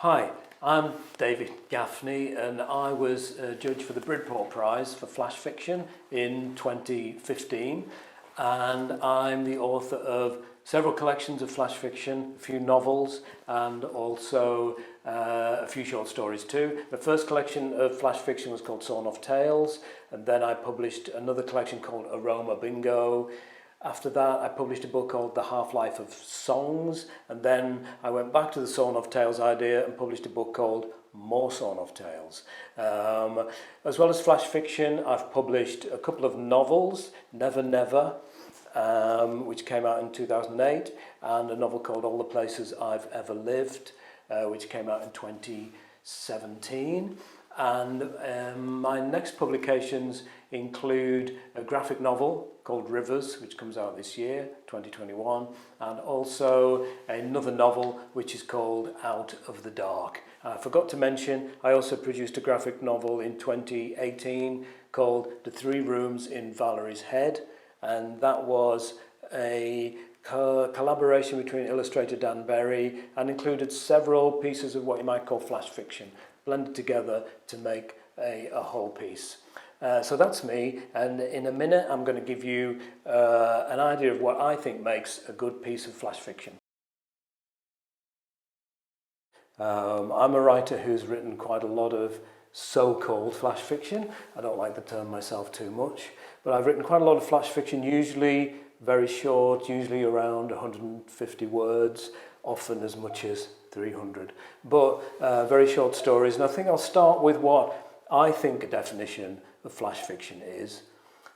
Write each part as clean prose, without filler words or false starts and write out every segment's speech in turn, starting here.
Hi, I'm David Gaffney and I was judged for the Bridport Prize for Flash Fiction in 2015, and I'm the author of several collections of flash fiction, a few novels and also a few short stories too. The first collection of flash fiction was called Sawn Off Tales, and then I published another collection called Aroma Bingo. After that, I published a book called The Half-Life of Songs, and then I went back to the Sawn Off Tales idea and published a book called More Sawn Off Tales. As well as flash fiction, I've published a couple of novels, Never Never, which came out in 2008, and a novel called All the Places I've Ever Lived, which came out in 2017. And my next publications include a graphic novel called Rivers, which comes out this year, 2021, and also another novel which is called Out of the Dark. I forgot to mention, I also produced a graphic novel in 2018 called The Three Rooms in Valerie's Head, and that was a collaboration between illustrator Dan Berry and included several pieces of what you might call flash fiction, blended together to make a whole piece. So that's me, and in a minute I'm going to give you an idea of what I think makes a good piece of flash fiction. I'm a writer who's written quite a lot of so-called flash fiction. I don't like the term myself too much, but I've written quite a lot of flash fiction, usually very short, usually around 150 words, often as much as 300, but very short stories. And I think I'll start with what I think a definition of flash fiction is.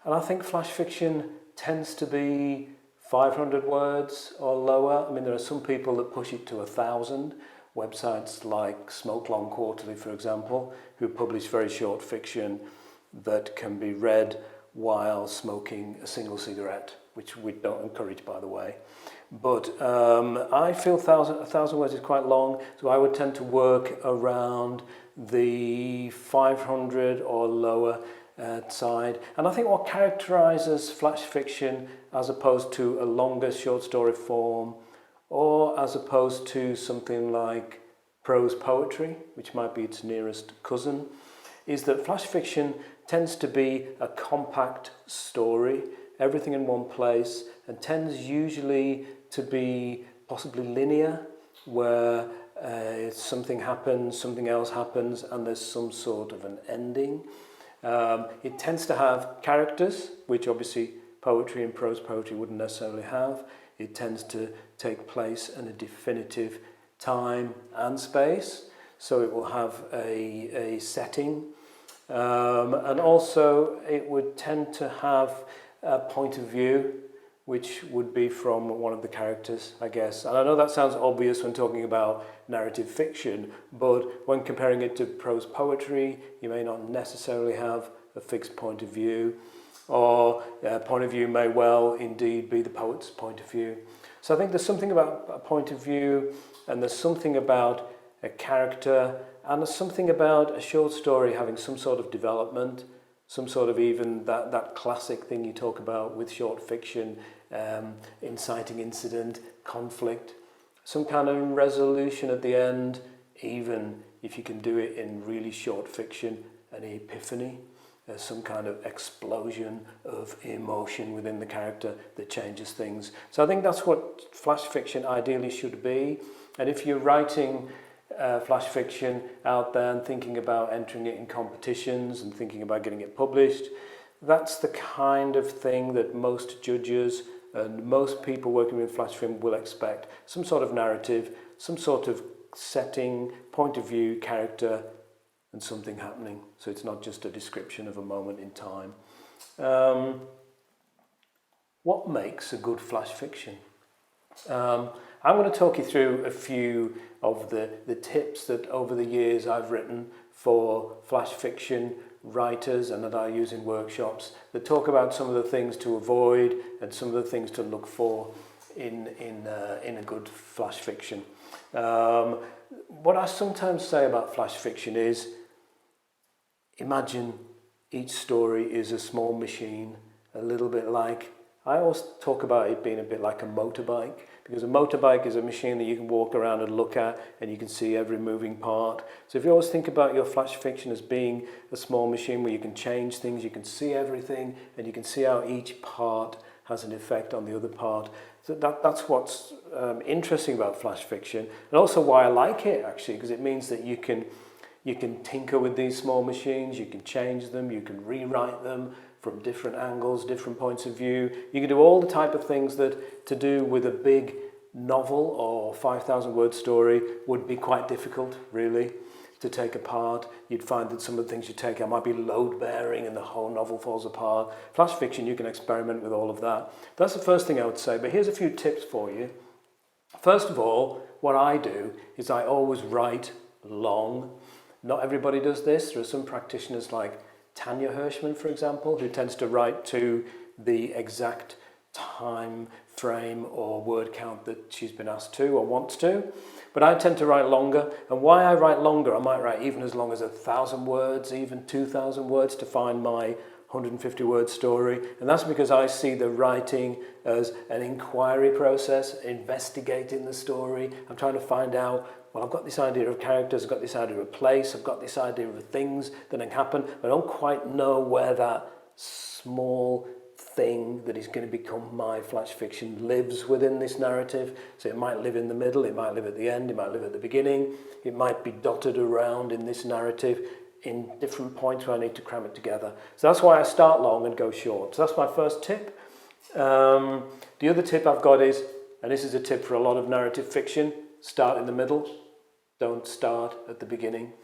And I think flash fiction tends to be 500 words or lower. I mean, there are some people that push it to 1,000. Websites like Smoke Long Quarterly, for example, who publish very short fiction that can be read while smoking a single cigarette, which we don't encourage, by the way. But I feel 1,000 words is quite long, so I would tend to work around the 500 or lower side. And I think what characterizes flash fiction as opposed to a longer short story form, or as opposed to something like prose poetry, which might be its nearest cousin, is that flash fiction tends to be a compact story, everything in one place, and tends usually to be possibly linear, where something happens, something else happens, and there's some sort of an ending. It tends to have characters, which obviously poetry and prose poetry wouldn't necessarily have. It tends to take place in a definitive time and space, so it will have a setting. And also it would tend to have a point of view, which would be from one of the characters, I guess. And I know that sounds obvious when talking about narrative fiction, but when comparing it to prose poetry, you may not necessarily have a fixed point of view, or a point of view may well indeed be the poet's point of view. So I think there's something about a point of view, and there's something about a character, and there's something about a short story having some sort of development, some sort of even that classic thing you talk about with short fiction, inciting incident, conflict, some kind of resolution at the end, even if you can do it in really short fiction, an epiphany, some kind of explosion of emotion within the character that changes things. So I think that's what flash fiction ideally should be. And if you're writing flash fiction out there and thinking about entering it in competitions and thinking about getting it published, that's the kind of thing that most judges and most people working with flash film will expect. Some sort of narrative, some sort of setting, point of view, character, and something happening. So it's not just a description of a moment in time. What makes a good flash fiction? I'm going to talk you through a few of the tips that over the years I've written for flash fiction writers and that I use in workshops, that talk about some of the things to avoid and some of the things to look for in a good flash fiction. What I sometimes say about flash fiction is, imagine each story is a small machine, a little bit like I always talk about it being a bit like a motorbike, because a motorbike is a machine that you can walk around and look at and you can see every moving part. So if you always think about your flash fiction as being a small machine where you can change things, you can see everything, and you can see how each part has an effect on the other part. So that's what's interesting about flash fiction, and also why I like it, actually, because it means that you can tinker with these small machines, you can change them, you can rewrite them from different angles, different points of view. You can do all the type of things that to do with a big novel or 5,000 word story would be quite difficult, really, to take apart. You'd find that some of the things you take out might be load bearing and the whole novel falls apart. Flash fiction, you can experiment with all of that. That's the first thing I would say, but here's a few tips for you. First of all, what I do is I always write long. Not everybody does this. There are some practitioners like Tanya Hirschman, for example, who tends to write to the exact time frame or word count that she's been asked to or wants to. But I tend to write longer. And why I write longer, I might write even as long as 1,000 words, even 2,000 words to find my 150 word story. And that's because I see the writing as an inquiry process, investigating the story. I'm trying to find out, well, I've got this idea of characters, I've got this idea of place, I've got this idea of things that can happen, but I don't quite know where that small thing that is going to become my flash fiction lives within this narrative. So it might live in the middle, it might live at the end, it might live at the beginning, it might be dotted around in this narrative in different points where I need to cram it together. So that's why I start long and go short. So that's my first tip. The other tip I've got is, and this is a tip for a lot of narrative fiction, start in the middle, don't start at the beginning.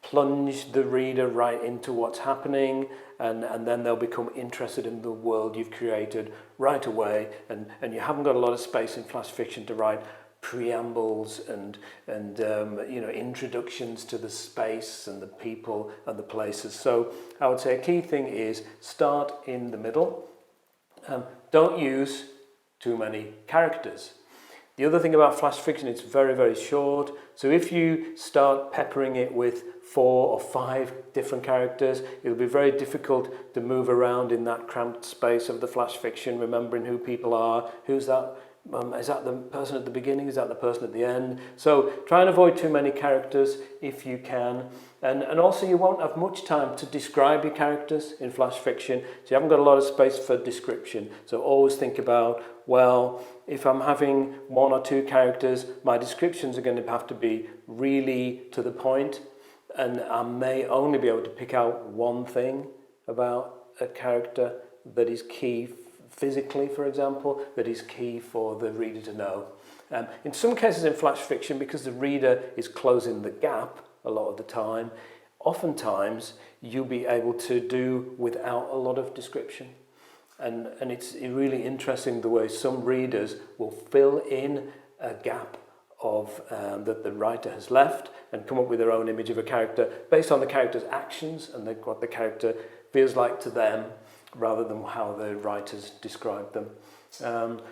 Plunge the reader right into what's happening, and then they'll become interested in the world you've created right away, and you haven't got a lot of space in flash fiction to write preambles and introductions to the space and the people and the places. So I would say a key thing is start in the middle. Don't use too many characters. The other thing about flash fiction, it's very, very short. So if you start peppering it with 4 or 5 different characters, it'll be very difficult to move around in that cramped space of the flash fiction, remembering who people are, who's that, is that the person at the beginning, is that the person at the end? So try and avoid too many characters if you can. And also you won't have much time to describe your characters in flash fiction, so you haven't got a lot of space for description. So always think about, well, if I'm having 1 or 2 characters, my descriptions are going to have to be really to the point, and I may only be able to pick out one thing about a character that is key physically, for example, that is key for the reader to know. In some cases in flash fiction, because the reader is closing the gap a lot of the time, oftentimes you'll be able to do without a lot of description. And it's really interesting the way some readers will fill in a gap of that the writer has left and come up with their own image of a character based on the character's actions and what the character feels like to them, rather than how the writers describe them.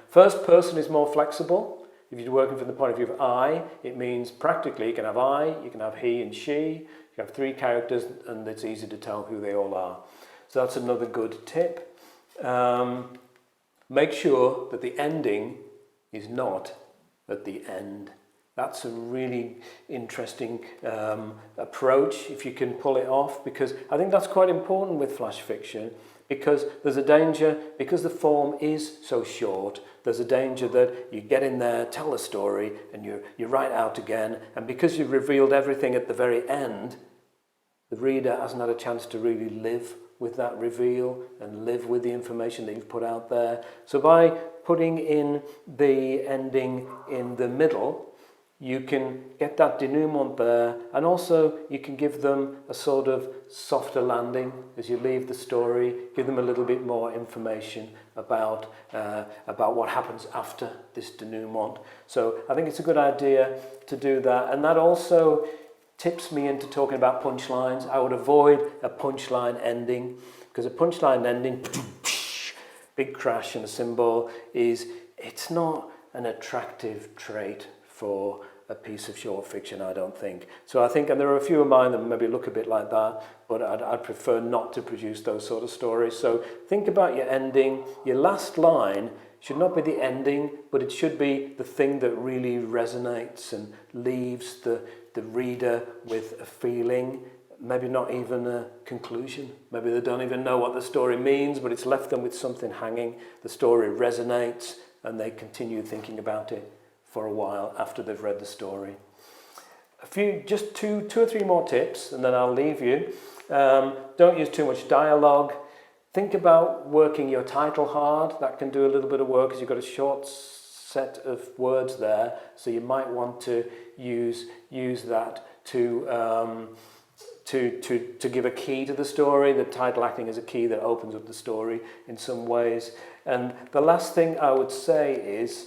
First person is more flexible. If you're working from the point of view of I, it means practically you can have I, you can have he and she, you have 3 characters, and it's easy to tell who they all are. So that's another good tip. Make sure that the ending is not at the end. That's a really interesting approach if you can pull it off, because I think that's quite important with flash fiction, because there's a danger, because the form is so short, there's a danger that you get in there, tell a story, and you write out again, and because you've revealed everything at the very end, the reader hasn't had a chance to really live with that reveal and live with the information that you've put out there. So by putting in the ending in the middle, you can get that denouement there, and also you can give them a sort of softer landing as you leave the story, give them a little bit more information about what happens after this denouement. So I think it's a good idea to do that, and that also tips me into talking about punchlines. I would avoid a punchline ending, because a punchline ending, big crash and a cymbal, it's not an attractive trait for a piece of short fiction, I don't think. So I think, and there are a few of mine that maybe look a bit like that, but I'd prefer not to produce those sort of stories. So think about your ending. Your last line should not be the ending, but it should be the thing that really resonates and leaves the reader with a feeling, maybe not even a conclusion. Maybe they don't even know what the story means, but it's left them with something hanging. The story resonates and they continue thinking about it for a while after they've read the story. Just two or three more tips and then I'll leave you. Don't use too much dialogue. Think about working your title hard. That can do a little bit of work because you've got a short set of words there. So you might want to use that to give a key to the story, the title acting as a key that opens up the story in some ways. And the last thing I would say is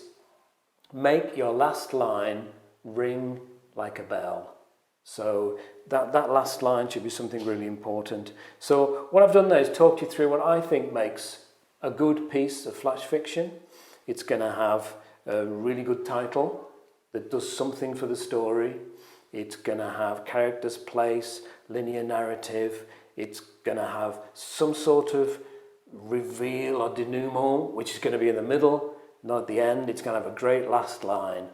make your last line ring like a bell. So that last line should be something really important. So what I've done there is talked you through what I think makes a good piece of flash fiction. It's going to have a really good title that does something for the story. It's going to have characters, place, linear narrative. It's going to have some sort of reveal or denouement, which is going to be in the middle, not at the end. It's going to have a great last line.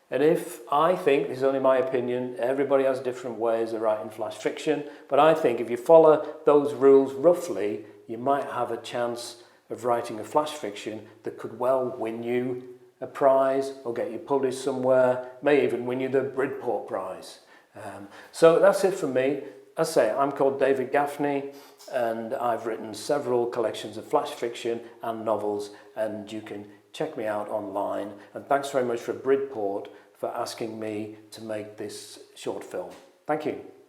And if I think, this is only my opinion, everybody has different ways of writing flash fiction, but I think if you follow those rules roughly, you might have a chance of writing a flash fiction that could well win you a prize or get you published somewhere, may even win you the Bridport prize. So that's it for me. As I say, I'm called David Gaffney and I've written several collections of flash fiction and novels, and you can check me out online. And thanks very much for Bridport for asking me to make this short film. Thank you.